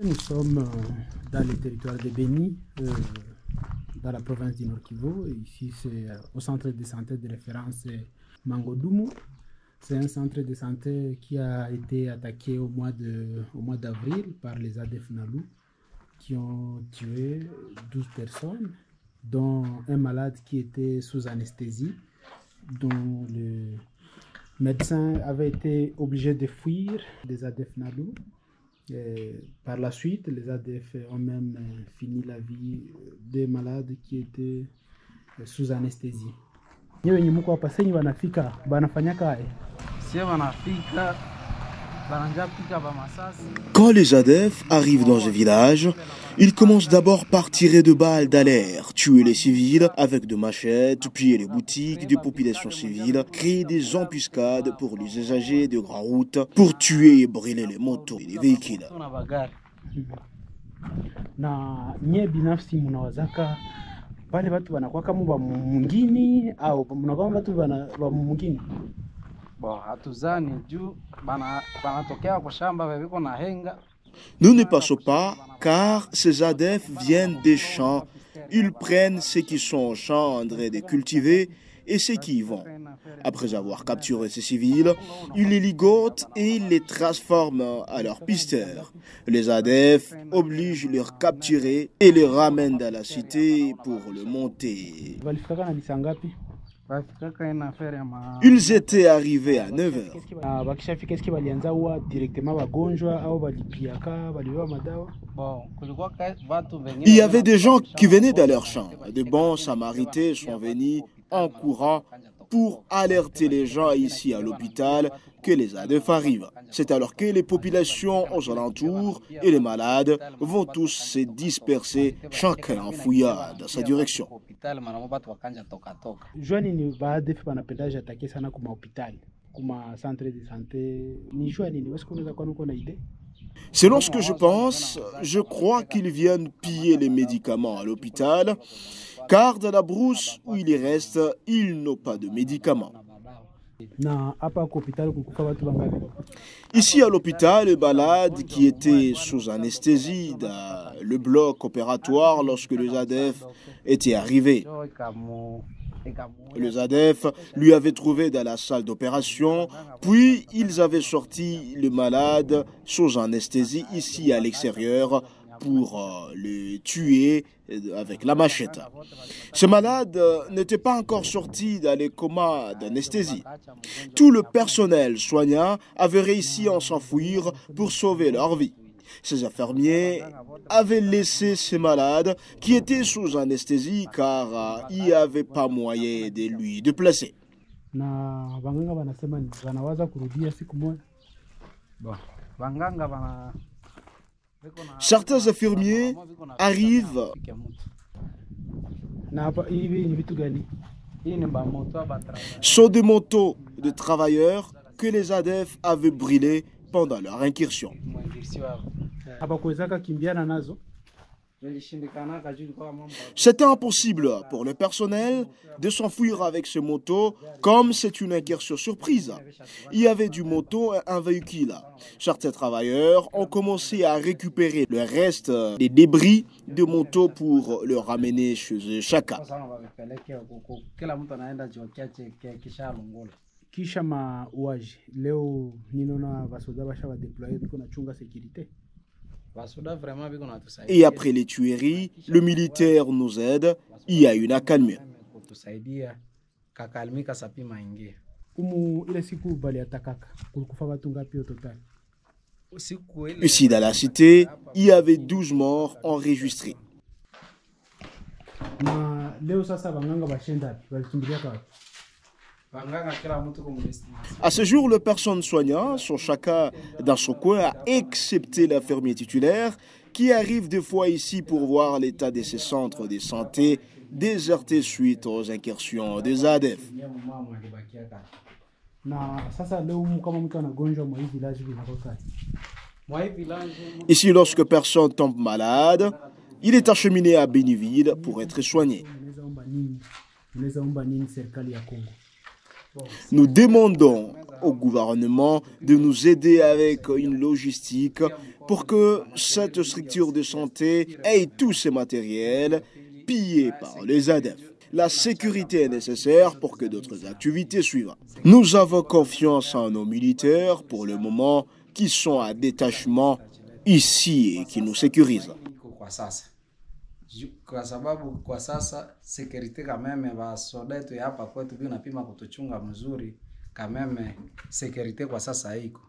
Nous sommes dans le territoire de Beni, dans la province du Nord Kivu. Ici, c'est au centre de santé de référence Mangodoumou. C'est un centre de santé qui a été attaqué au mois d'avril par les ADF Nalou, qui ont tué 12 personnes, dont un malade qui était sous anesthésie, dont le médecin avait été obligé de fuir des ADF Nalou. Par la suite, les ADF ont même fini la vie des malades qui étaient sous anesthésie. Quand les ADF arrivent dans un village, ils commencent d'abord par tirer de balles d'alerte, tuer les civils avec de machettes, piller les boutiques des populations civiles, créer des embuscades pour les usagers de grandes routes, pour tuer et brûler les motos et les véhicules. Nous ne passons pas car ces ADF viennent des champs. Ils prennent ce qui sont en champ en train de cultiver et ceux qui y vont. Après avoir capturé ces civils, ils les ligotent et les transforment à leur pisteur. Les ADF obligent de les capturer et les ramènent dans la cité pour le monter. Ils étaient arrivés à 9h. Il y avait des gens qui venaient de leur champ. De bons samaritains sont venus en courant pour alerter les gens ici à l'hôpital que les ADF arrivent. C'est alors que les populations aux alentours et les malades vont tous se disperser, chacun en fouillant dans sa direction. Selon ce que je pense, je crois qu'ils viennent piller les médicaments à l'hôpital, car dans la brousse où ils restent, ils n'ont pas de médicaments. Ici à l'hôpital, les malades qui étaient sous anesthésie dans le bloc opératoire lorsque les ADF étaient arrivés. Les ADF lui avaient trouvé dans la salle d'opération, puis ils avaient sorti le malade sous anesthésie ici à l'extérieur pour le tuer avec la machette. Ce malade n'était pas encore sorti dans les comas d'anesthésie. Tout le personnel soignant avait réussi à s'enfuir pour sauver leur vie. Ces infirmiers avaient laissé ces malades qui étaient sous anesthésie car il n'y avait pas moyen de lui déplacer. Certains infirmiers arrivent. Sont des motos de travailleurs que les ADF avaient brûlés pendant leur incursion. C'était impossible pour le personnel de s'enfuir avec ces motos comme c'est une incursion surprise. Il y avait du moto et un véhicule. Certains travailleurs ont commencé à récupérer le reste des débris de motos pour le ramener chez eux chacun. Et après les tueries, le militaire nous aide, il y a une accalmie. Ici dans la cité, il y avait 12 morts enregistrés. À ce jour, les personnes soignantes sont chacun dans son coin, excepté l'infirmier titulaire qui arrive des fois ici pour voir l'état de ces centres de santé désertés suite aux incursions des ADF. Ici, lorsque personne tombe malade, il est acheminé à Béniville pour être soigné. Nous demandons au gouvernement de nous aider avec une logistique pour que cette structure de santé ait tous ses matériels pillés par les ADF. La sécurité est nécessaire pour que d'autres activités suivent. Nous avons confiance en nos militaires pour le moment qui sont à détachement ici et qui nous sécurisent. Kwa sababu kwa sasa security kameme basoda yetu hapa kwetu binapima kutuchunga mzuri kameme security kwa sasa iko